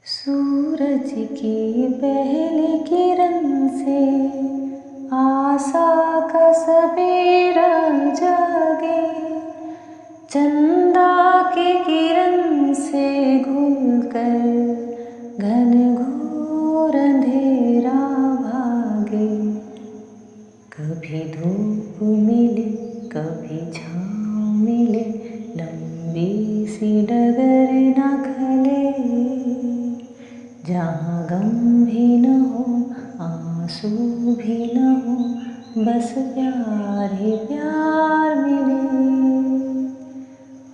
सूरज की पहली किरण से आशा का सवेरा जागे, चंदा की किरण से घुलकर घन घोर अंधेरा भागे। कभी धूप मिले कभी छाँव मिले, लंबी सी डगर न खले, जहाँ गम भी न हो आंसू भी न हो, बस प्यार ही प्यार मिले।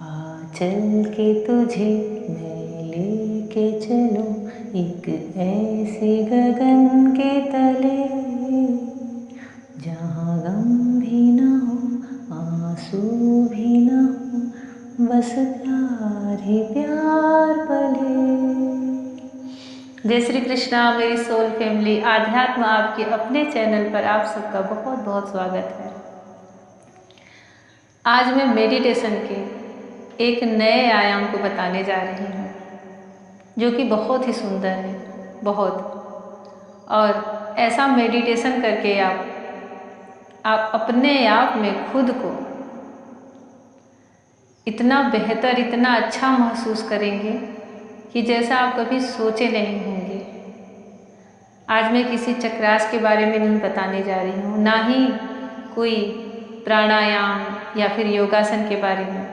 आ चल के तुझे मैं लेके चलूं एक ऐसे गगन के तले, जहाँ गम भी न हो आंसू भी न हो, बस प्यार ही प्यार पले। जय श्री कृष्णा मेरी सोल फैमिली, आध्यात्म आपके अपने चैनल पर आप सबका बहुत बहुत स्वागत है। आज मैं मेडिटेशन के एक नए आयाम को बताने जा रही हूँ, जो कि बहुत ही सुंदर है, बहुत। और ऐसा मेडिटेशन करके आप अपने आप में खुद को इतना बेहतर, इतना अच्छा महसूस करेंगे कि जैसा आप कभी सोचे नहीं होंगे। आज मैं किसी चक्रास के बारे में नहीं बताने जा रही हूँ, ना ही कोई प्राणायाम या फिर योगासन के बारे में।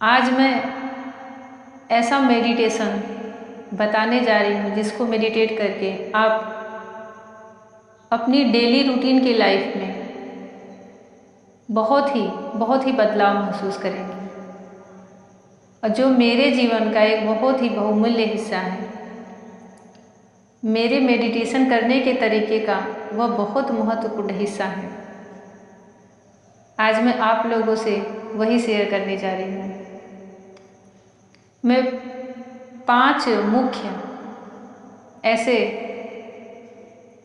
आज मैं ऐसा मेडिटेशन बताने जा रही हूँ जिसको मेडिटेट करके आप अपनी डेली रूटीन की लाइफ में बहुत ही बदलाव महसूस करेंगे, और जो मेरे जीवन का एक बहुत ही बहुमूल्य हिस्सा है। मेरे मेडिटेशन करने के तरीके का वह बहुत महत्वपूर्ण हिस्सा है। आज मैं आप लोगों से वही शेयर करने जा रही हूँ। मैं 5 मुख्य ऐसे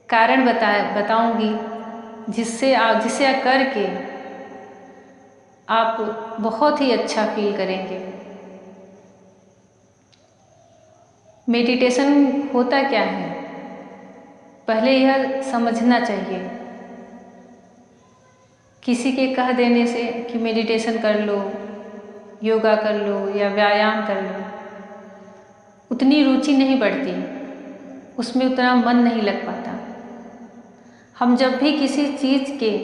कारण बताऊंगी जिसे करके आप बहुत ही अच्छा फील करेंगे। मेडिटेशन होता क्या है, पहले यह समझना चाहिए। किसी के कह देने से कि मेडिटेशन कर लो, योगा कर लो या व्यायाम कर लो, उतनी रुचि नहीं बढ़ती, उसमें उतना मन नहीं लग पाता। हम जब भी किसी चीज़ के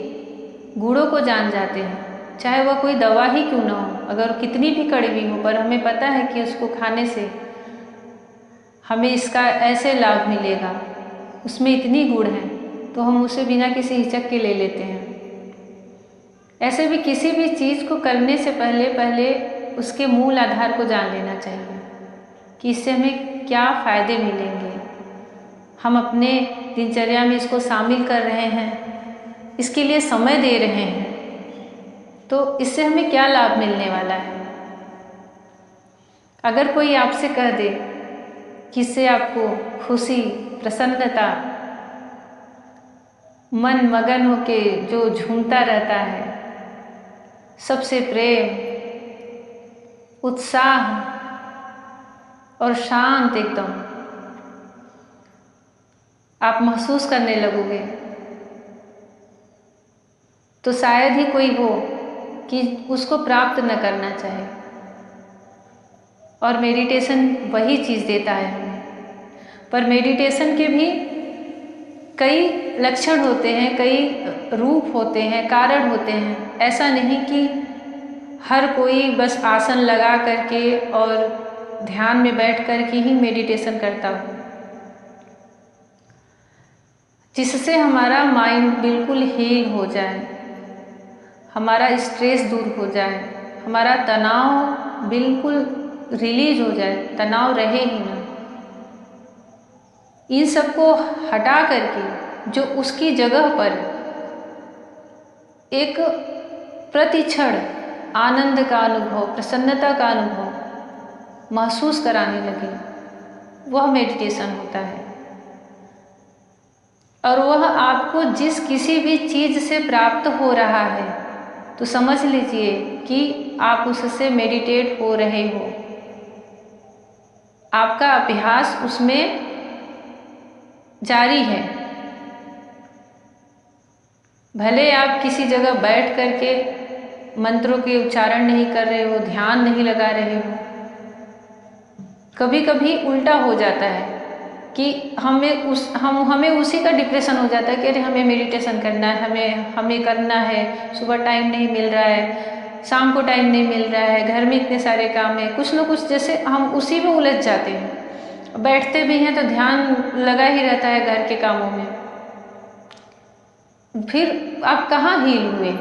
गुणों को जान जाते हैं, चाहे वह कोई दवा ही क्यों ना हो, अगर कितनी भी कड़वी हो, पर हमें पता है कि उसको खाने से हमें इसका ऐसे लाभ मिलेगा, उसमें इतनी गुण है, तो हम उसे बिना किसी हिचक के ले लेते हैं। ऐसे भी किसी भी चीज़ को करने से पहले उसके मूल आधार को जान लेना चाहिए कि इससे हमें क्या फ़ायदे मिलेंगे। हम अपने दिनचर्या में इसको शामिल कर रहे हैं, इसके लिए समय दे रहे हैं, तो इससे हमें क्या लाभ मिलने वाला है। अगर कोई आपसे कह दे कि इससे आपको खुशी, प्रसन्नता, मन मगन होके जो झूमता रहता है, सबसे प्रेम, उत्साह और शांत एकदम आप महसूस करने लगोगे, तो शायद ही कोई हो कि उसको प्राप्त न करना चाहे। और मेडिटेशन वही चीज़ देता है हमें। पर मेडिटेशन के भी कई लक्षण होते हैं, कई रूप होते हैं, कारण होते हैं। ऐसा नहीं कि हर कोई बस आसन लगा करके और ध्यान में बैठ कर के ही मेडिटेशन करता हो, जिससे हमारा माइंड बिल्कुल हील हो जाए, हमारा स्ट्रेस दूर हो जाए, हमारा तनाव बिल्कुल रिलीज हो जाए, तनाव रहे ही ना। इन सबको हटा करके जो उसकी जगह पर एक प्रतिक्षण आनंद का अनुभव, प्रसन्नता का अनुभव महसूस कराने लगे, वह मेडिटेशन होता है। और वह आपको जिस किसी भी चीज़ से प्राप्त हो रहा है, तो समझ लीजिए कि आप उससे मेडिटेट हो रहे हो। आपका अभ्यास उसमें जारी है। भले आप किसी जगह बैठ करके मंत्रों के उच्चारण नहीं कर रहे हो, ध्यान नहीं लगा रहे हो, कभी कभी उल्टा हो जाता है कि हमें उसी का डिप्रेशन हो जाता है कि अरे हमें मेडिटेशन करना है, हमें करना है, सुबह टाइम नहीं मिल रहा है, शाम को टाइम नहीं मिल रहा है, घर में इतने सारे काम है, कुछ न कुछ जैसे हम उसी में उलझ जाते हैं। बैठते भी हैं तो ध्यान लगा ही रहता है घर के कामों में, फिर आप कहाँ हील हुए?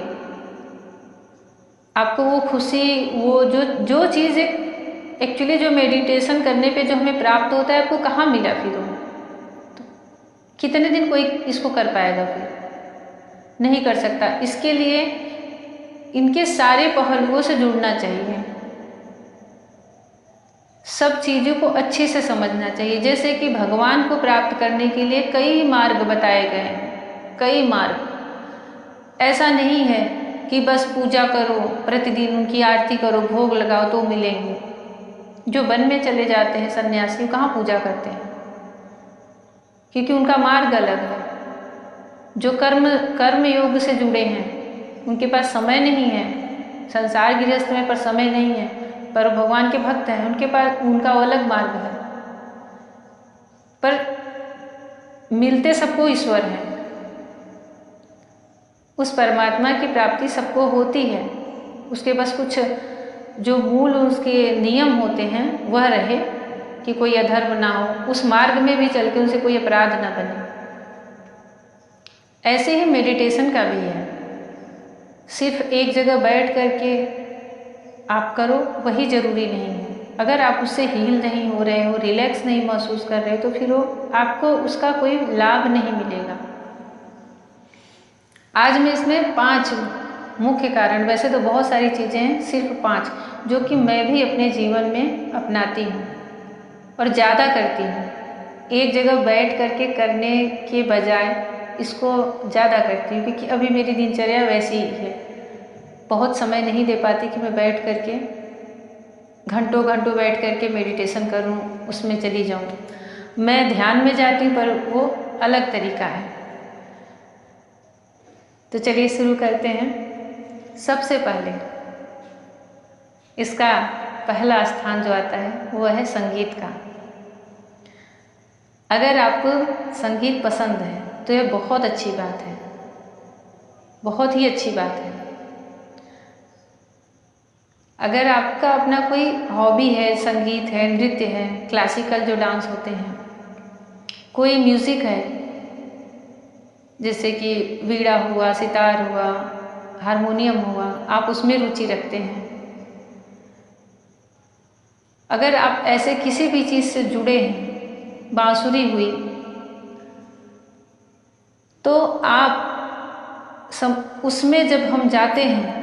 आपको वो खुशी, वो जो चीज़ एक्चुअली जो मेडिटेशन करने पे जो हमें प्राप्त होता है, आपको कहाँ मिला फिर वो? तो कितने दिन कोई इसको कर पाएगा? फिर नहीं कर सकता। इसके लिए इनके सारे पहलुओं से जुड़ना चाहिए, सब चीज़ों को अच्छे से समझना चाहिए। जैसे कि भगवान को प्राप्त करने के लिए कई मार्ग बताए गए हैं, कई मार्ग। ऐसा नहीं है कि बस पूजा करो, प्रतिदिन उनकी आरती करो, भोग लगाओ तो मिलेंगे। जो वन में चले जाते हैं सन्यासी, कहाँ पूजा करते हैं? क्योंकि उनका मार्ग अलग है। जो कर्म योग से जुड़े हैं, उनके पास समय नहीं है, संसार गृहस्थ में पर समय नहीं है, पर भगवान के भक्त हैं, उनके पास उनका अलग मार्ग है। पर मिलते सबको ईश्वर है, उस परमात्मा की प्राप्ति सबको होती है। उसके बस कुछ जो मूल उसके नियम होते हैं वह रहे कि कोई अधर्म ना हो, उस मार्ग में भी चल के उनसे कोई अपराध ना बने। ऐसे ही मेडिटेशन का भी है। सिर्फ एक जगह बैठ करके आप करो वही ज़रूरी नहीं है। अगर आप उससे हील नहीं हो रहे हो, रिलैक्स नहीं महसूस कर रहे हो, तो फिर वो आपको उसका कोई लाभ नहीं मिलेगा। आज मैं इसमें 5 मुख्य कारण, वैसे तो बहुत सारी चीज़ें हैं, सिर्फ 5 जो कि मैं भी अपने जीवन में अपनाती हूँ और ज़्यादा करती हूँ। एक जगह बैठ करके करने के बजाय इसको ज़्यादा करती हूँ, क्योंकि अभी मेरी दिनचर्या वैसी ही है। बहुत समय नहीं दे पाती कि मैं बैठ करके घंटों घंटों बैठ करके मेडिटेशन करूँ, उसमें चली जाऊँ। मैं ध्यान में जाती हूँ, पर वो अलग तरीका है। तो चलिए शुरू करते हैं। सबसे पहले इसका पहला स्थान जो आता है वो है संगीत का। अगर आपको संगीत पसंद है तो यह बहुत अच्छी बात है, बहुत ही अच्छी बात है। अगर आपका अपना कोई हॉबी है, संगीत है, नृत्य है, क्लासिकल जो डांस होते हैं, कोई म्यूज़िक है, जैसे कि वीणा हुआ, सितार हुआ, हारमोनियम हुआ, आप उसमें रुचि रखते हैं, अगर आप ऐसे किसी भी चीज़ से जुड़े हैं, बांसुरी हुई, तो आप उसमें जब हम जाते हैं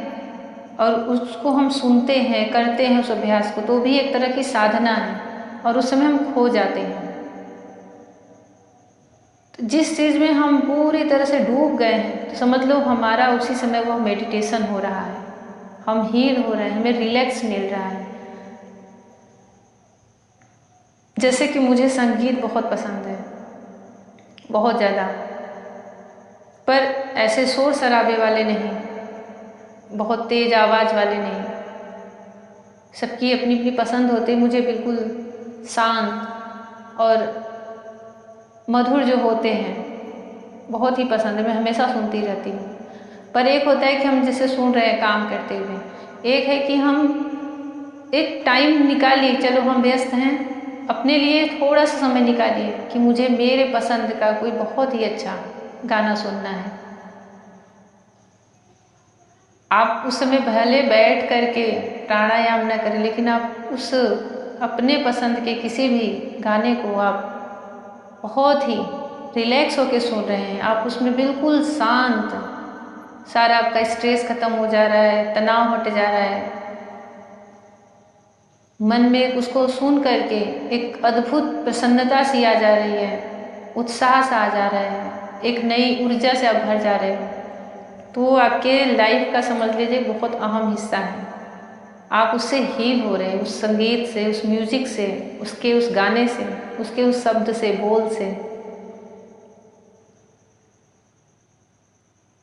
और उसको हम सुनते हैं, करते हैं उस अभ्यास को, तो भी एक तरह की साधना है और उस समय हम खो जाते हैं। तो जिस चीज़ में हम पूरी तरह से डूब गए हैं, तो समझ लो हमारा उसी समय वो मेडिटेशन हो रहा है, हम हील हो रहे हैं, हमें रिलैक्स मिल रहा है। जैसे कि मुझे संगीत बहुत पसंद है, बहुत ज़्यादा, पर ऐसे शोर शराबे वाले नहीं, बहुत तेज आवाज़ वाले नहीं। सबकी अपनी अपनी पसंद होती है, मुझे बिल्कुल शांत और मधुर जो होते हैं बहुत ही पसंद है, मैं हमेशा सुनती रहती हूँ। पर एक होता है कि हम जैसे सुन रहे हैं काम करते हुए, एक है कि हम एक टाइम निकालिए, चलो हम व्यस्त हैं, अपने लिए थोड़ा सा समय निकालिए कि मुझे मेरे पसंद का कोई बहुत ही अच्छा गाना सुनना है। आप उस समय भले बैठ करके प्राणायाम न करें, लेकिन आप उस अपने पसंद के किसी भी गाने को आप बहुत ही रिलैक्स होके सुन रहे हैं, आप उसमें बिल्कुल शांत, सारा आपका स्ट्रेस खत्म हो जा रहा है, तनाव हट जा रहा है, मन में उसको सुन करके एक अद्भुत प्रसन्नता सी आ जा रही है, उत्साह सा आ जा रहा है, एक नई ऊर्जा से आप भर जा रहे हो। तो वो आपके लाइफ का समझ लीजिए बहुत अहम हिस्सा है। आप उससे हील हो रहे हैं, उस संगीत से, उस म्यूजिक से, उसके उस गाने से, उसके उस शब्द से, बोल से।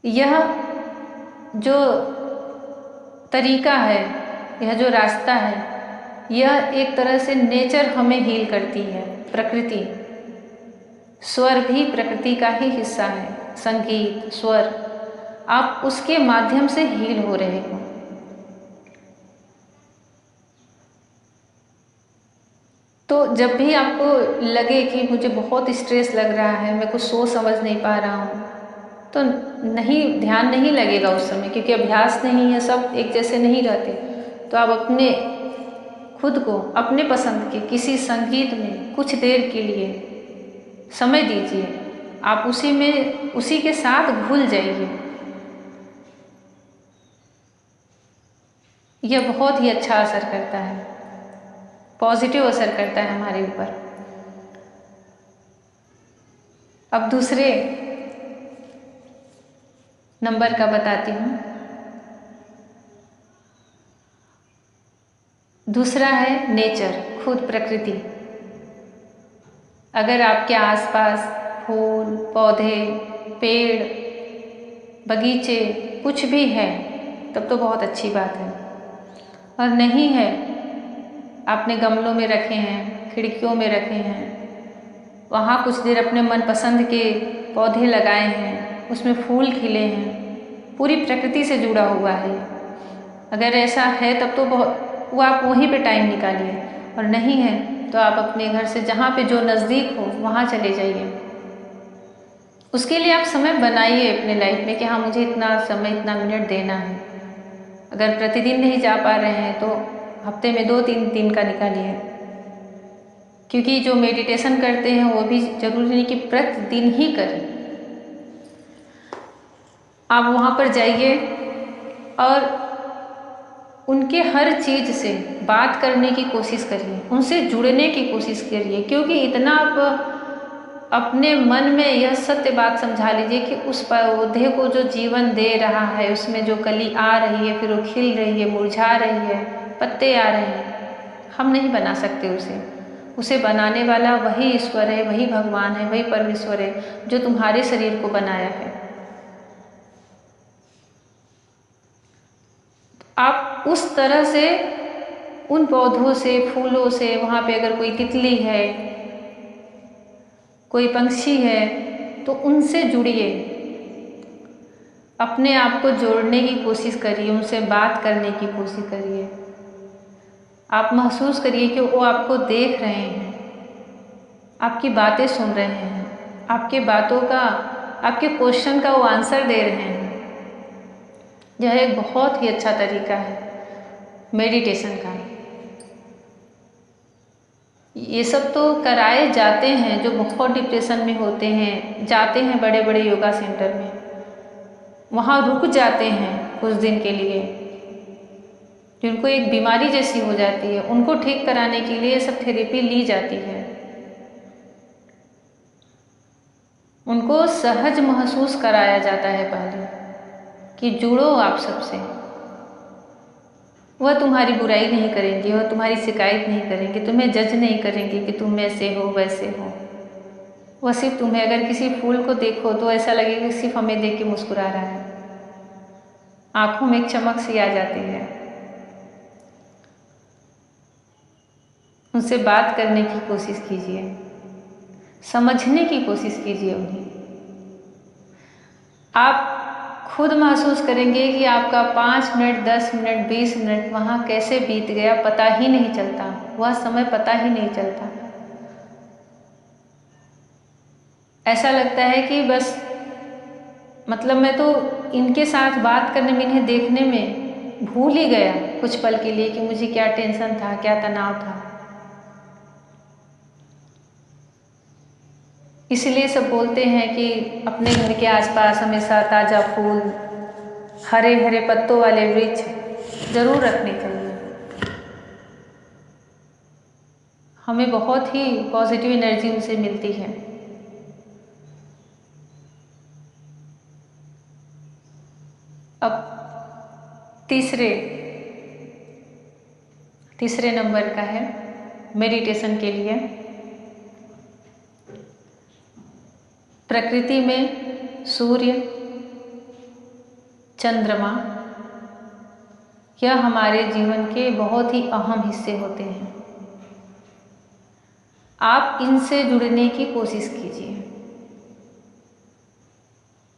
यह जो तरीका है, यह जो रास्ता है, यह एक तरह से नेचर हमें हील करती है। प्रकृति, स्वर भी प्रकृति का ही हिस्सा है। संगीत, स्वर, आप उसके माध्यम से हील हो रहे हो। तो जब भी आपको लगे कि मुझे बहुत स्ट्रेस लग रहा है, मैं कुछ सोच समझ नहीं पा रहा हूँ, तो नहीं, ध्यान नहीं लगेगा उस समय, क्योंकि अभ्यास नहीं है, सब एक जैसे नहीं रहते। तो आप अपने खुद को अपने पसंद के किसी संगीत में कुछ देर के लिए समय दीजिए। आप उसी में, उसी के साथ घुल जाइए। यह बहुत ही अच्छा असर करता है, पॉजिटिव असर करता है हमारे ऊपर। अब दूसरे नंबर का बताती हूँ। दूसरा है नेचर, खुद प्रकृति। अगर आपके आसपास फूल, पौधे, पेड़, बगीचे कुछ भी है तब तो बहुत अच्छी बात है। और नहीं है, आपने गमलों में रखे हैं, खिड़कियों में रखे हैं, वहाँ कुछ देर अपने मनपसंद के पौधे लगाए हैं, उसमें फूल खिले हैं, पूरी प्रकृति से जुड़ा हुआ है। अगर ऐसा है तब तो बहुत, वो आप वहीं पे टाइम निकालिए। और नहीं है तो आप अपने घर से जहाँ पे जो नज़दीक हो वहाँ चले जाइए। उसके लिए आप समय बनाइए अपने लाइफ में कि हाँ, मुझे इतना समय, इतना मिनट देना है। अगर प्रतिदिन नहीं जा पा रहे हैं तो हफ्ते में 2-3 दिन का निकालिए। क्योंकि जो मेडिटेशन करते हैं वो भी जरूरी नहीं कि प्रतिदिन ही करें। आप वहाँ पर जाइए और उनके हर चीज़ से बात करने की कोशिश करिए, उनसे जुड़ने की कोशिश करिए। क्योंकि इतना आप अपने मन में यह सत्य बात समझा लीजिए कि उस पौधे को जो जीवन दे रहा है, उसमें जो कली आ रही है, फिर वो खिल रही है, मुरझा रही है, पत्ते आ रहे हैं, हम नहीं बना सकते उसे। उसे बनाने वाला वही ईश्वर है, वही भगवान है, वही परमेश्वर है जो तुम्हारे शरीर को बनाया है। आप उस तरह से उन पौधों से, फूलों से, वहाँ पे अगर कोई तितली है, कोई पंछी है, तो उनसे जुड़िए, अपने आप को जोड़ने की कोशिश करिए, उनसे बात करने की कोशिश करिए। आप महसूस करिए कि वो आपको देख रहे हैं, आपकी बातें सुन रहे हैं, आपके बातों का, आपके क्वेश्चन का वो आंसर दे रहे हैं। यह एक बहुत ही अच्छा तरीका है मेडिटेशन का। ये सब तो कराए जाते हैं जो बहुत डिप्रेशन में होते हैं, जाते हैं बड़े बड़े योगा सेंटर में, वहाँ रुक जाते हैं कुछ दिन के लिए। जिनको एक बीमारी जैसी हो जाती है, उनको ठीक कराने के लिए सब थेरेपी ली जाती है। उनको सहज महसूस कराया जाता है पहले कि जुड़ो आप सबसे। वह तुम्हारी बुराई नहीं करेंगे, वह तुम्हारी शिकायत नहीं करेंगे, तुम्हें जज नहीं करेंगे कि तुम ऐसे हो वैसे हो। वह सिर्फ तुम्हें, अगर किसी फूल को देखो तो ऐसा लगेगा कि सिर्फ हमें देख के मुस्कुरा रहा है, आंखों में एक चमक सी आ जाती है। उनसे बात करने की कोशिश कीजिए, समझने की कोशिश कीजिए उन्हें। आप खुद महसूस करेंगे कि आपका 5 मिनट, 10 मिनट, 20 मिनट वहाँ कैसे बीत गया पता ही नहीं चलता, वह समय पता ही नहीं चलता। ऐसा लगता है कि बस, मतलब मैं तो इनके साथ बात करने में, इन्हें देखने में भूल ही गया कुछ पल के लिए कि मुझे क्या टेंशन था, क्या तनाव था। इसलिए सब बोलते हैं कि अपने घर के आसपास हमेशा ताज़ा फूल, हरे हरे पत्तों वाले वृक्ष जरूर रखने चाहिए। हमें बहुत ही पॉजिटिव एनर्जी उनसे मिलती है। अब तीसरे तीसरे नंबर का है मेडिटेशन के लिए। प्रकृति में सूर्य, चंद्रमा, यह हमारे जीवन के बहुत ही अहम हिस्से होते हैं। आप इनसे जुड़ने की कोशिश कीजिए।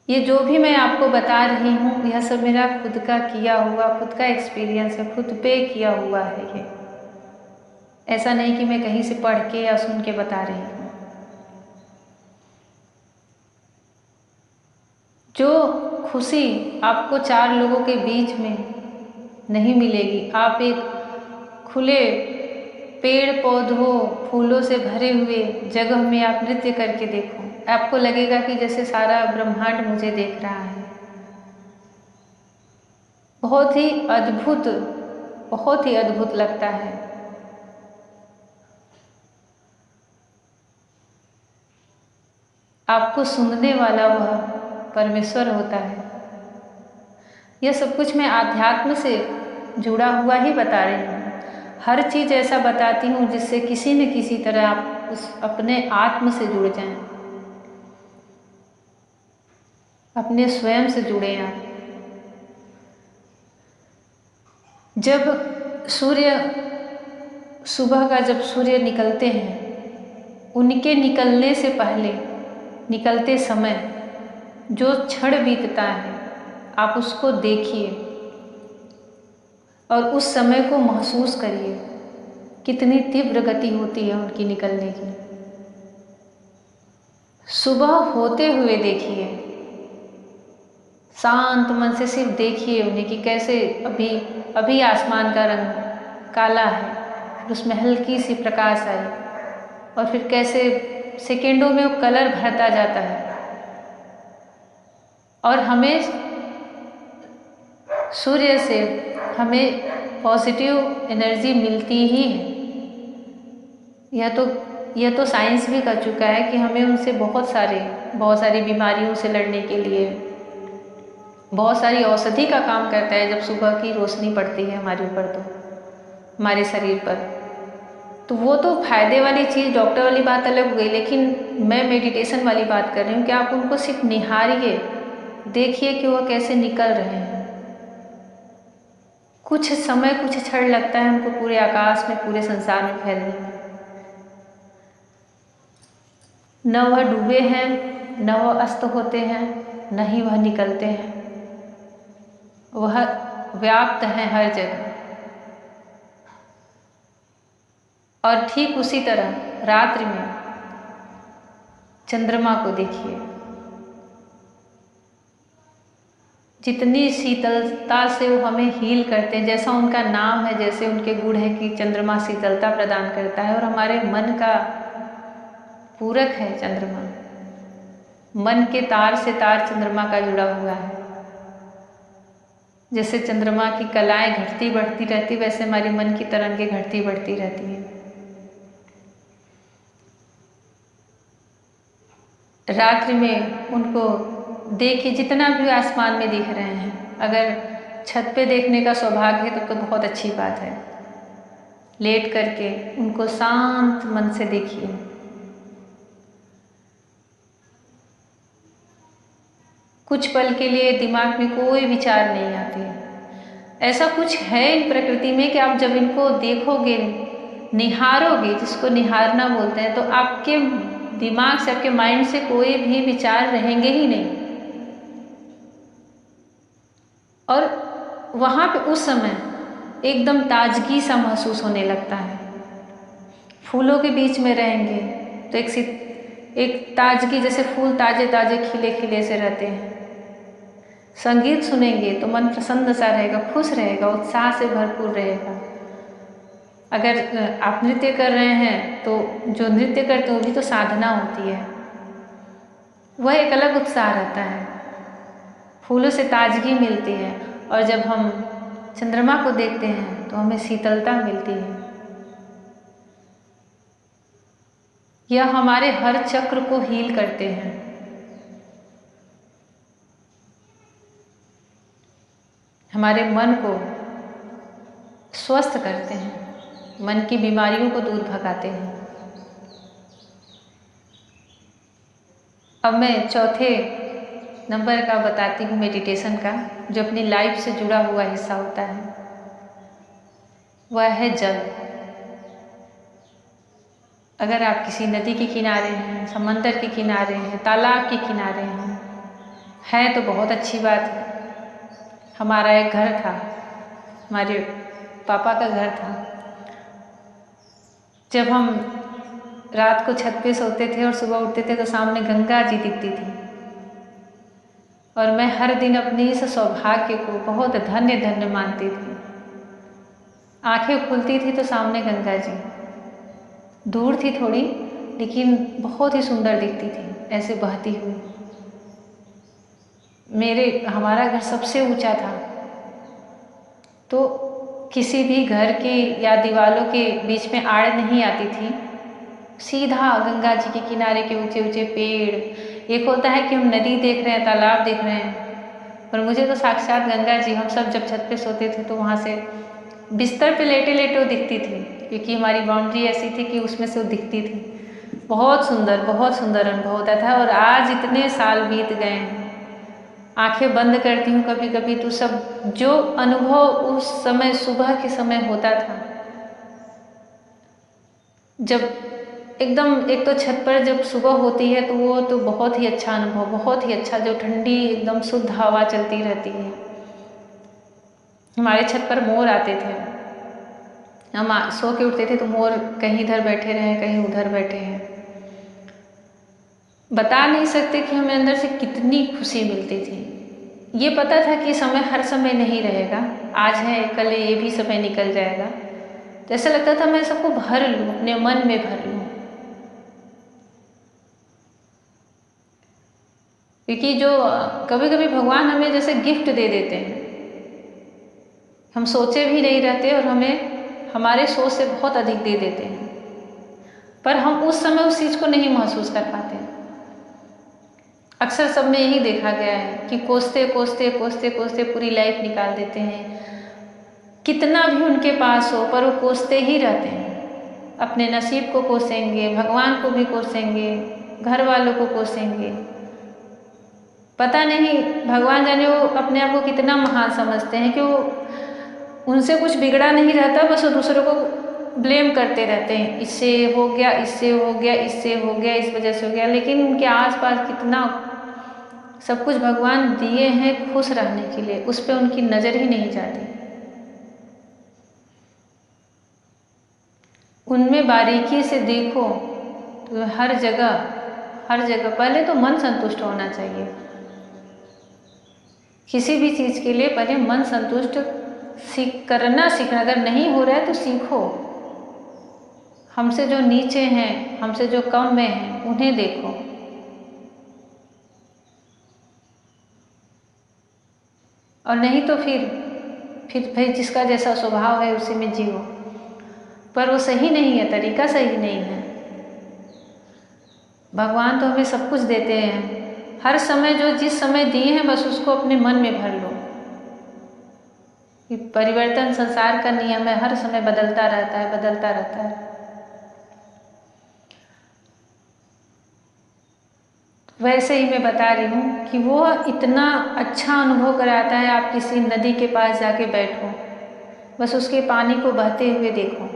ये जो भी मैं आपको बता रही हूँ, यह सब मेरा खुद का किया हुआ, खुद का एक्सपीरियंस है, खुद पे किया हुआ है। ये ऐसा नहीं कि मैं कहीं से पढ़ के या सुन के बता रही हूँ। जो खुशी आपको चार लोगों के बीच में नहीं मिलेगी, आप एक खुले पेड़ पौधों फूलों से भरे हुए जगह में आप नृत्य करके देखो, आपको लगेगा कि जैसे सारा ब्रह्मांड मुझे देख रहा है। बहुत ही अद्भुत, बहुत ही अद्भुत लगता है। आपको सुनने वाला वह परमेश्वर होता है। यह सब कुछ मैं आध्यात्म से जुड़ा हुआ ही बता रही हूँ। हर चीज़ ऐसा बताती हूँ जिससे किसी न किसी तरह आप उस अपने आत्म से जुड़ जाएं, अपने स्वयं से जुड़े आप। जब सूर्य सुबह का जब सूर्य निकलते हैं, उनके निकलने से पहले, निकलते समय जो क्षण बीतता है, आप उसको देखिए और उस समय को महसूस करिए। कितनी तीव्र गति होती है उनकी निकलने की। सुबह होते हुए देखिए, शांत मन से सिर्फ देखिए उन्हें कि कैसे अभी अभी आसमान का रंग काला है, फिर उसमें हल्की सी प्रकाश आई और फिर कैसे सेकेंडों में वो कलर भरता जाता है। और हमें सूर्य से हमें पॉजिटिव एनर्जी मिलती ही है। यह तो साइंस भी कर चुका है कि हमें उनसे बहुत सारी बीमारियों से लड़ने के लिए बहुत सारी औषधि का काम करता है। जब सुबह की रोशनी पड़ती है हमारे ऊपर, तो हमारे शरीर पर, तो वो तो फायदे वाली चीज़, डॉक्टर वाली बात अलग हो गई। लेकिन मैं मेडिटेशन वाली बात कर रही हूँ कि आप उनको सिर्फ निहारिए, देखिए कि वो कैसे निकल रहे हैं। कुछ समय, कुछ क्षण लगता है उनको पूरे आकाश में, पूरे संसार में फैलने में। न वह डूबे हैं, न वह अस्त होते हैं, न ही वह निकलते हैं। वह व्याप्त है हर जगह। और ठीक उसी तरह रात्रि में चंद्रमा को देखिए, जितनी शीतलता से वो हमें हील करते हैं। जैसा उनका नाम है, जैसे उनके गुण है कि चंद्रमा शीतलता प्रदान करता है। और हमारे मन का पूरक है चंद्रमा। मन के तार से तार चंद्रमा का जुड़ा हुआ है। जैसे चंद्रमा की कलाएं घटती बढ़ती रहती, वैसे हमारी मन की तरंगें घटती बढ़ती रहती हैं। रात्रि में उनको देखिए, जितना भी आसमान में दिख रहे हैं। अगर छत पे देखने का सौभाग्य है तो बहुत अच्छी बात है। लेट करके उनको शांत मन से देखिए। कुछ पल के लिए दिमाग में कोई विचार नहीं आते। ऐसा कुछ है इन प्रकृति में कि आप जब इनको देखोगे, निहारोगे, जिसको निहारना बोलते हैं, तो आपके दिमाग से, आपके माइंड से कोई भी विचार रहेंगे ही नहीं। और वहाँ पे उस समय एकदम ताजगी सा महसूस होने लगता है। फूलों के बीच में रहेंगे तो एक ताजगी, जैसे फूल ताजे ताजे खिले खिले से रहते हैं। संगीत सुनेंगे तो मन प्रसन्न सा रहेगा, खुश रहेगा, उत्साह से भरपूर रहेगा। अगर आप नृत्य कर रहे हैं तो जो नृत्य करते हैं वो भी तो साधना होती है, वह एक अलग उत्साह रहता है। फूलों से ताजगी मिलती है। और जब हम चंद्रमा को देखते हैं तो हमें शीतलता मिलती है। यह हमारे हर चक्र को हील करते हैं। हमारे मन को स्वस्थ करते हैं। मन की बीमारियों को दूर भगाते हैं। अब मैं चौथे नंबर का बताती हूँ मेडिटेशन का, जो अपनी लाइफ से जुड़ा हुआ हिस्सा होता है, वह है जल। अगर आप किसी नदी के किनारे हैं, समंदर के किनारे हैं, तालाब के किनारे हैं तो बहुत अच्छी बात है। हमारा एक घर था, हमारे पापा का घर था। जब हम रात को छत पे सोते थे और सुबह उठते थे तो सामने गंगा जी दिखती थी, और मैं हर दिन अपनी इस सौभाग्य को बहुत धन्य धन्य मानती थी। आंखें खुलती थी तो सामने गंगा जी, दूर थी थोड़ी लेकिन बहुत ही सुंदर दिखती थी ऐसे बहती हुई। हमारा घर सबसे ऊंचा था, तो किसी भी घर के या दीवारों के बीच में आड़ नहीं आती थी। सीधा गंगा जी के किनारे के ऊंचे ऊंचे पेड़। एक होता है कि हम नदी देख रहे हैं, तालाब देख रहे हैं, पर मुझे तो साक्षात गंगा जी, हम सब जब छत पे सोते थे तो वहाँ से बिस्तर पे लेटे लेटे वो दिखती थी, क्योंकि हमारी बाउंड्री ऐसी थी कि उसमें से वो दिखती थी। बहुत सुंदर अनुभव होता था। और आज इतने साल बीत गए हैं, आंखें बंद करती हूँ कभी कभी तो सब जो अनुभव उस समय सुबह के समय होता था, जब एकदम, एक तो छत पर जब सुबह होती है तो वो तो बहुत ही अच्छा अनुभव, बहुत ही अच्छा, जो ठंडी एकदम शुद्ध हवा चलती रहती है। हमारे छत पर मोर आते थे, हम सो के उठते थे तो मोर कहीं इधर बैठे रहे, कहीं उधर बैठे हैं। बता नहीं सकते कि हमें अंदर से कितनी खुशी मिलती थी। ये पता था कि समय हर समय नहीं रहेगा, आज है कल ये भी समय निकल जाएगा। तो ऐसा लगता था मैं सबको भर लूँ, अपने मन में भर लूँ, क्योंकि जो कभी कभी भगवान हमें जैसे गिफ्ट दे देते हैं, हम सोचे भी नहीं रहते और हमें हमारे सोच से बहुत अधिक दे देते हैं, पर हम उस समय उस चीज़ को नहीं महसूस कर पाते। अक्सर सब में यही देखा गया है कि कोसते कोसते कोसते कोसते पूरी लाइफ निकाल देते हैं, कितना भी उनके पास हो पर वो कोसते ही रहते हैं। अपने नसीब को कोसेंगे, भगवान को भी कोसेंगे, घर वालों को कोसेंगे। पता नहीं भगवान जाने वो अपने आप को कितना महान समझते हैं कि वो उनसे कुछ बिगड़ा नहीं रहता, बस वो दूसरों को ब्लेम करते रहते हैं, इससे हो गया, इससे हो गया, इससे हो गया, इस वजह से हो गया। लेकिन उनके आसपास कितना सब कुछ भगवान दिए हैं खुश रहने के लिए, उस पर उनकी नज़र ही नहीं जाती। उनमें बारीकी से देखो तो हर जगह पहले तो मन संतुष्ट होना चाहिए। किसी भी चीज़ के लिए पहले मन संतुष्ट करना सीखना, अगर नहीं हो रहा है तो सीखो। हमसे जो नीचे हैं, हमसे जो कम में हैं, उन्हें देखो। और नहीं तो फिर भाई जिसका जैसा स्वभाव है उसी में जियो, पर वो सही नहीं है, तरीका सही नहीं है। भगवान तो हमें सब कुछ देते हैं, हर समय जो जिस समय दिए हैं बस उसको अपने मन में भर लो। परिवर्तन संसार का नियम है, हर समय बदलता रहता है, बदलता रहता है। वैसे ही मैं बता रही हूँ कि वो इतना अच्छा अनुभव कराता है। आप किसी नदी के पास जाके बैठो, बस उसके पानी को बहते हुए देखो।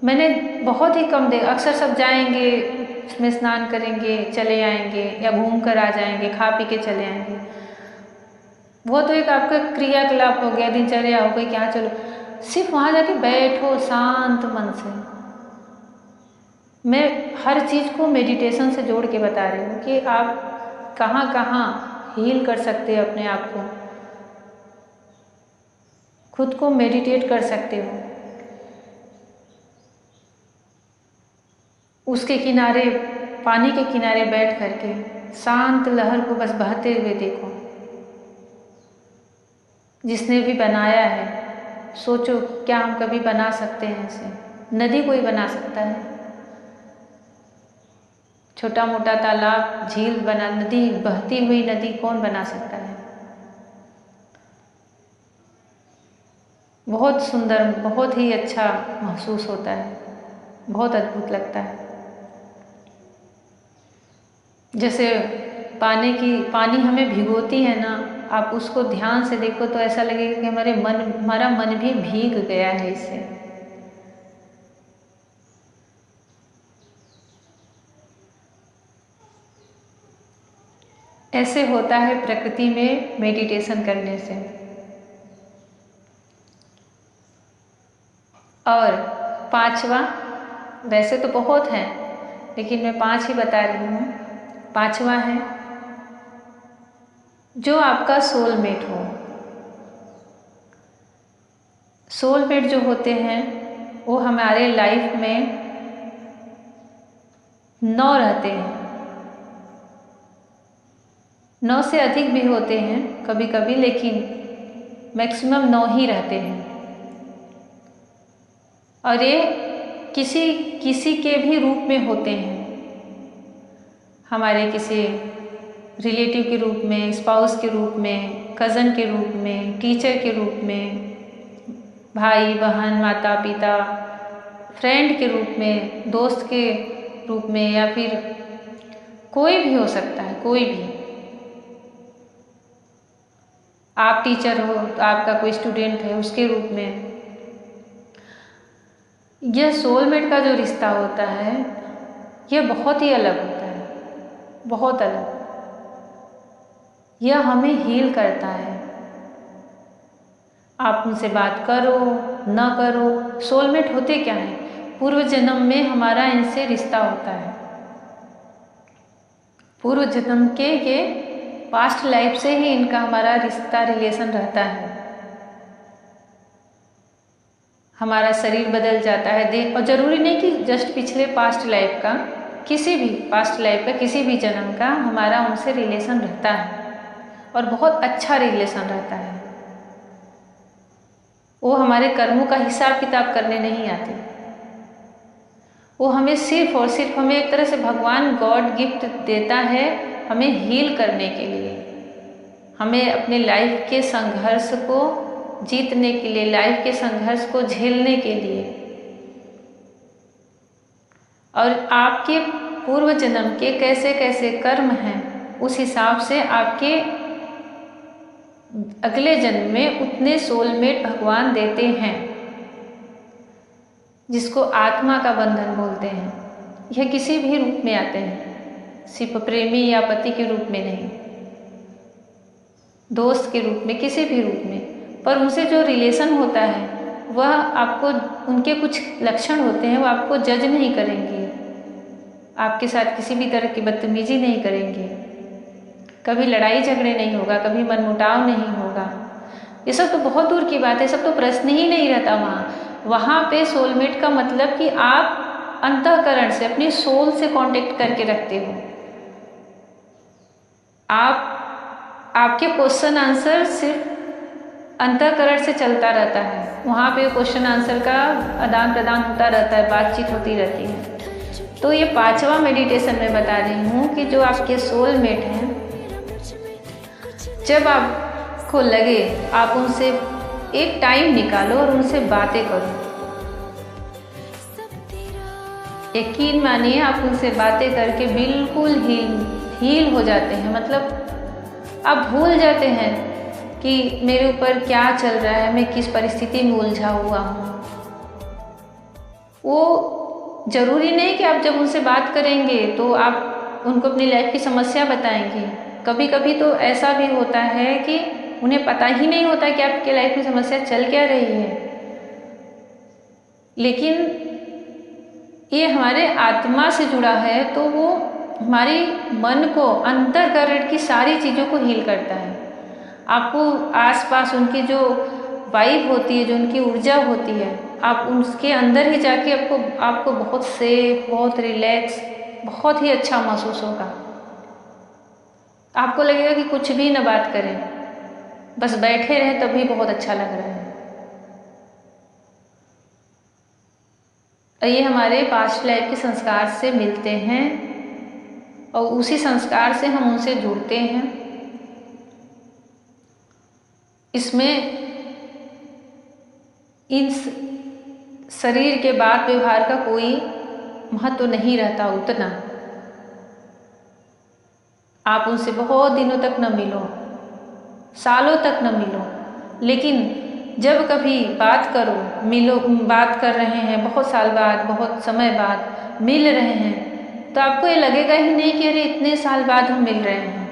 मैंने बहुत ही कम देखा, अक्सर सब जाएंगे उसमें स्नान करेंगे, चले आएंगे, या घूम कर आ जाएंगे, खा पी के चले आएंगे। वो तो एक आपका क्रियाकलाप हो गया, दिनचर्या हो गई, क्या चलो सिर्फ वहाँ जाके बैठो शांत मन से। मैं हर चीज़ को मेडिटेशन से जोड़ के बता रही हूँ कि आप कहाँ कहाँ हील कर सकते हो अपने आप को, खुद को मेडिटेट कर सकते हो। उसके किनारे, पानी के किनारे बैठ करके शांत लहर को बस बहते हुए देखो। जिसने भी बनाया है सोचो क्या हम कभी बना सकते हैं इसे? नदी कोई बना सकता है? छोटा मोटा तालाब, झील बना, नदी, बहती हुई नदी कौन बना सकता है? बहुत सुंदर, बहुत ही अच्छा महसूस होता है, बहुत अद्भुत लगता है। जैसे पानी हमें भिगोती है ना, आप उसको ध्यान से देखो तो ऐसा लगेगा कि हमारा मन भी भीग गया है इससे। ऐसे होता है प्रकृति में मेडिटेशन करने से। और पांचवा, वैसे तो बहुत हैं लेकिन मैं 5 ही बता रही हूँ। पांचवा है, जो आपका सोलमेट हो। सोलमेट जो होते हैं वो हमारे लाइफ में 9 रहते हैं, 9 से अधिक भी होते हैं कभी कभी, लेकिन मैक्सिमम 9 ही रहते हैं। और ये किसी के भी रूप में होते हैं, हमारे किसी रिलेटिव के रूप में, स्पाउस के रूप में, कज़न के रूप में, टीचर के रूप में, भाई बहन, माता पिता, फ्रेंड के रूप में, दोस्त के रूप में, या फिर कोई भी हो सकता है, कोई भी। आप टीचर हो तो आपका कोई स्टूडेंट है उसके रूप में। यह सोलमेट का जो रिश्ता होता है यह बहुत ही अलग होता है, बहुत अलग। यह हमें हील करता है। आप उनसे बात करो न करो, सोलमेट होते क्या हैं? पूर्व जन्म में हमारा इनसे रिश्ता होता है। पूर्व जन्म के ये पास्ट लाइफ से ही इनका हमारा रिश्ता, रिलेशन रहता है। हमारा शरीर बदल जाता है और ज़रूरी नहीं कि जस्ट पिछले पास्ट लाइफ का, किसी भी पास्ट लाइफ का, किसी भी जन्म का हमारा उनसे रिलेशन रहता है और बहुत अच्छा रिलेशन रहता है। वो हमारे कर्मों का हिसाब किताब करने नहीं आते। वो हमें सिर्फ और सिर्फ हमें एक तरह से भगवान गॉड गिफ्ट देता है, हमें हील करने के लिए, हमें अपने लाइफ के संघर्ष को जीतने के लिए, लाइफ के संघर्ष को झेलने के लिए। और आपके पूर्व जन्म के कैसे कैसे कर्म हैं उस हिसाब से आपके अगले जन्म में उतने सोलमेट भगवान देते हैं, जिसको आत्मा का बंधन बोलते हैं। यह किसी भी रूप में आते हैं, सिर्फ प्रेमी या पति के रूप में नहीं, दोस्त के रूप में, किसी भी रूप में। पर उनसे जो रिलेशन होता है वह आपको, उनके कुछ लक्षण होते हैं, वो आपको जज नहीं करेंगे, आपके साथ किसी भी तरह की बदतमीजी नहीं करेंगे, कभी लड़ाई झगड़े नहीं होगा, कभी मनमुटाव नहीं होगा। ये सब तो बहुत दूर की बात है, सब तो प्रश्न ही नहीं रहता वहाँ पे सोलमेट का मतलब कि आप अंतःकरण से, अपनी सोल से कांटेक्ट करके रखते हो। आपके क्वेश्चन आंसर सिर्फ अंतःकरण से चलता रहता है, वहाँ पे क्वेश्चन आंसर का आदान प्रदान होता रहता है, बातचीत होती रहती है। तो ये 5वां मेडिटेशन मैं बता रही हूँ कि जो आपके सोलमेट हैं, जब आपको लगे आप उनसे एक टाइम निकालो और उनसे बातें करो। यकीन मानिए आप उनसे बातें करके बिल्कुल हील हो जाते हैं। मतलब आप भूल जाते हैं कि मेरे ऊपर क्या चल रहा है, मैं किस परिस्थिति में उलझा हुआ हूँ। वो ज़रूरी नहीं कि आप जब उनसे बात करेंगे तो आप उनको अपनी लाइफ की समस्या बताएंगे। कभी कभी तो ऐसा भी होता है कि उन्हें पता ही नहीं होता कि आपके लाइफ में समस्या चल क्या रही है, लेकिन ये हमारे आत्मा से जुड़ा है, तो वो हमारी मन को, अंतर्करण की सारी चीज़ों को हील करता है। आपको आसपास उनकी जो वाइब होती है, जो उनकी ऊर्जा होती है, आप उसके अंदर ही जाके आपको बहुत सेफ, बहुत रिलैक्स, बहुत ही अच्छा महसूस होगा। आपको लगेगा कि कुछ भी न बात करें, बस बैठे रहें तब भी बहुत अच्छा लग रहा है। ये हमारे पास्ट लाइफ के संस्कार से मिलते हैं और उसी संस्कार से हम उनसे जुड़ते हैं। इसमें इन शरीर के बात व्यवहार का कोई महत्व नहीं रहता उतना। आप उनसे बहुत दिनों तक न मिलो, सालों तक न मिलो, लेकिन जब कभी बात करो, मिलो, बात कर रहे हैं बहुत साल बाद, बहुत समय बाद मिल रहे हैं, तो आपको ये लगेगा ही नहीं कि अरे इतने साल बाद हम मिल रहे हैं,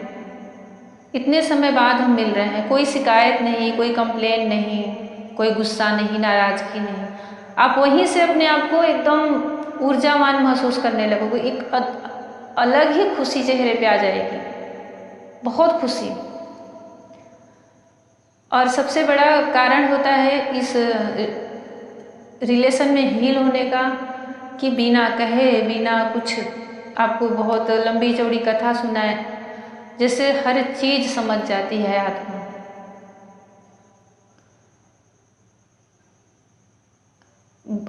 इतने समय बाद हम मिल रहे हैं। कोई शिकायत नहीं, कोई कंप्लेन नहीं, कोई गुस्सा नहीं, नाराजगी नहीं। आप वहीं से अपने आप को एकदम ऊर्जावान महसूस करने लगोगे। एक अलग ही खुशी चेहरे पे आ जाएगी, बहुत खुशी। और सबसे बड़ा कारण होता है इस रिलेशन में हील होने का कि बिना कहे, बिना कुछ आपको बहुत लंबी चौड़ी कथा सुनाए, जैसे हर चीज समझ जाती है आत्मा।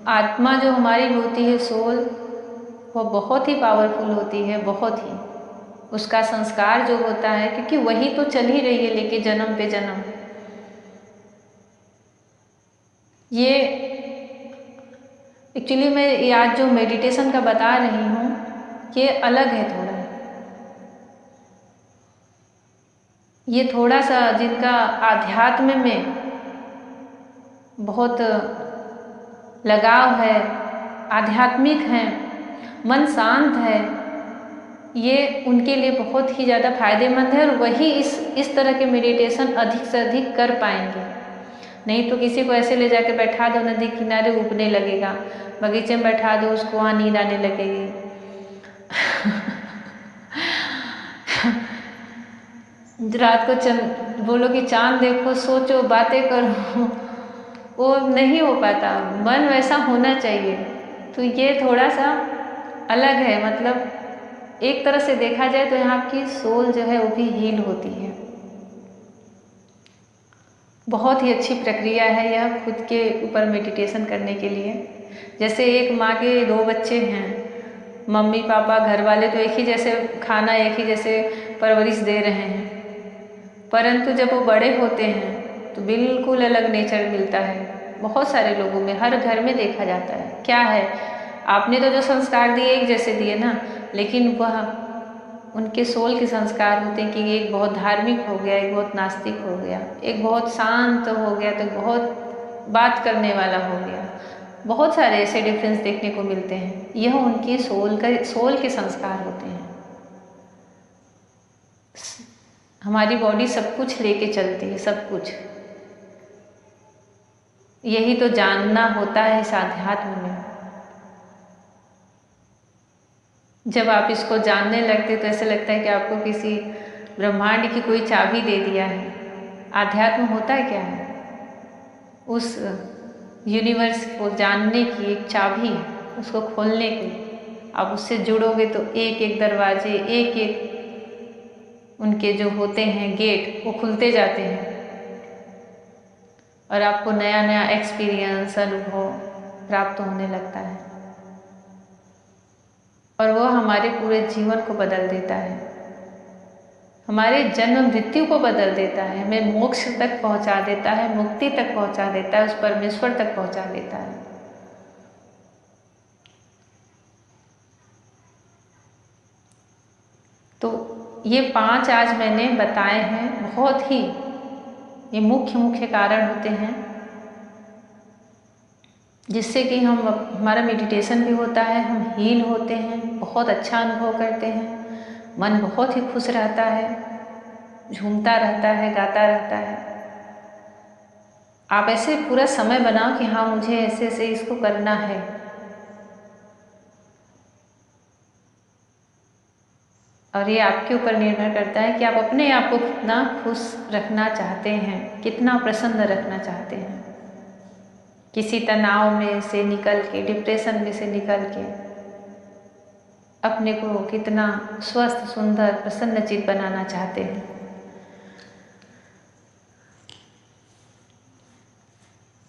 आत्मा जो हमारी होती है, सोल, वो बहुत ही पावरफुल होती है, बहुत ही। उसका संस्कार जो होता है, क्योंकि वही तो चल ही रही है लेके जन्म पे जन्म। ये एक्चुअली मैं आज जो मेडिटेशन का बता रही हूँ, ये अलग है थोड़ा। ये थोड़ा सा जिनका आध्यात्म में बहुत लगाव है, आध्यात्मिक है, मन शांत है, ये उनके लिए बहुत ही ज़्यादा फायदेमंद है। और वही इस तरह के मेडिटेशन अधिक से अधिक कर पाएंगे। नहीं तो किसी को ऐसे ले जाके बैठा दो नदी किनारे, ऊबने लगेगा। बगीचे में बैठा दो उसको, वहाँ नींद आने लगेगी। रात को बोलो कि चांद देखो, सोचो, बातें करो, वो नहीं हो पाता। मन वैसा होना चाहिए। तो ये थोड़ा सा अलग है। मतलब एक तरह से देखा जाए तो यहाँ की सोल जो है वो भी हील होती है। बहुत ही अच्छी प्रक्रिया है यह खुद के ऊपर मेडिटेशन करने के लिए। जैसे एक माँ के 2 बच्चे हैं, मम्मी पापा घर वाले तो एक ही जैसे खाना, एक ही जैसे परवरिश दे रहे हैं, परंतु जब वो बड़े होते हैं तो बिल्कुल अलग नेचर मिलता है। बहुत सारे लोगों में, हर घर में देखा जाता है। क्या है, आपने तो जो संस्कार दिए एक जैसे दिए ना, लेकिन वह उनके सोल के संस्कार होते हैं कि एक बहुत धार्मिक हो गया, एक बहुत नास्तिक हो गया, एक बहुत शांत हो गया, तो बहुत बात करने वाला हो गया। बहुत सारे ऐसे डिफरेंस देखने को मिलते हैं। यह उनकी सोल के संस्कार होते हैं। हमारी बॉडी सब कुछ लेके चलती है, सब कुछ। यही तो जानना होता है इस आध्यात्म में। जब आप इसको जानने लगते तो ऐसे लगता है कि आपको किसी ब्रह्मांड की कोई चाबी दे दिया है। आध्यात्म होता क्या है? उस यूनिवर्स को जानने की एक चाबी है, उसको खोलने की। आप उससे जुड़ोगे तो एक एक दरवाजे, एक एक उनके जो होते हैं गेट, वो खुलते जाते हैं और आपको नया नया एक्सपीरियंस, अनुभव प्राप्त होने लगता है। और वह हमारे पूरे जीवन को बदल देता है, हमारे जन्म मृत्यु को बदल देता है, हमें मोक्ष तक पहुंचा देता है, मुक्ति तक पहुंचा देता है, उस परमेश्वर तक पहुंचा देता है। तो ये 5 आज मैंने बताए हैं, बहुत ही ये मुख्य कारण होते हैं जिससे कि हमारा मेडिटेशन भी होता है, हम हील होते हैं, बहुत अच्छा अनुभव करते हैं, मन बहुत ही खुश रहता है, झूमता रहता है, गाता रहता है। आप ऐसे पूरा समय बनाओ कि हाँ मुझे ऐसे ऐसे इसको करना है। और ये आपके ऊपर निर्भर करता है कि आप अपने आप को कितना खुश रखना चाहते हैं, कितना प्रसन्न रखना चाहते हैं। किसी तनाव में से निकल के, डिप्रेशन में से निकल के अपने को कितना स्वस्थ, सुंदर, प्रसन्नचित्त बनाना चाहते हैं।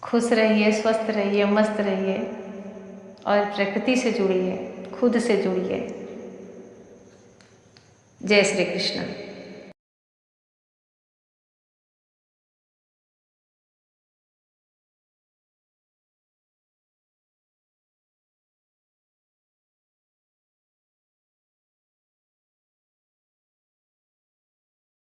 खुश रहिए, स्वस्थ रहिए, मस्त रहिए और प्रकृति से जुड़िए, खुद से जुड़िए। जय श्री कृष्ण।